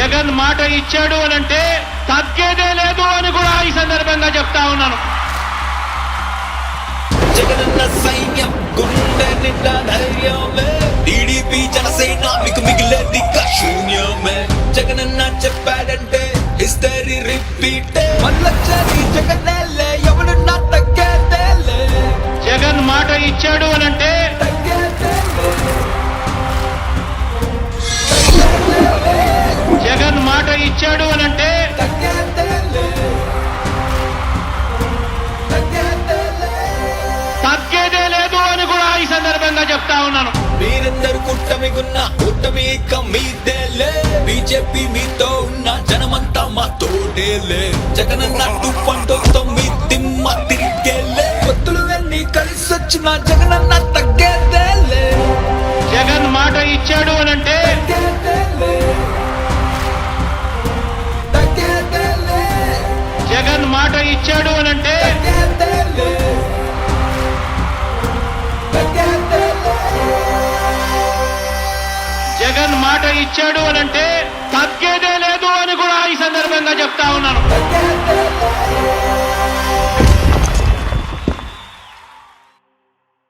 జగన్ మాట ఇచ్చాడు అనంటే తగ్గేదే లేదు అని కూడా ఈ సందర్భంగా చెప్తా ఉన్నాను. జగనన్న సైన్యం గుండె నిండా ధైర్యమే, టీడీపీ జనసేన మీకు మిగిలేది శూన్యమే. జగనన్న చెప్పాడంటే హిస్టరీ రిపీట్, మళ్ళొచ్చేది జగనేలే, ఎవడున్నా తగ్గేదేలే. జగన్ మాట ఇచ్చాడు అనంటే జగన్ మాట ఇచ్చాడు అనంటే తగ్గేదే లేదు అని కూడా ఈ సందర్భంగా చెప్తా ఉన్నాను. మీరందరూ కూటమి ఇక మీదేలే, బీజేపీ మీతో ఉన్న జనమంతా మా తోడేలే. జగనన్న 2.9 దిమ్మ తిరిగేలే, పొత్తులు అన్ని కలిసొచ్చిన జగనన్న తగ్గేదేలే. జగన్ మాట ఇచ్చాడు అనంటే జగన్ మాట ఇచ్చాడు అనంటే జగన్ మాట ఇచ్చాడు అనంటే తగ్గేదే లేదు అని కూడా ఈ సందర్భంగా చెప్తా ఉన్నాను.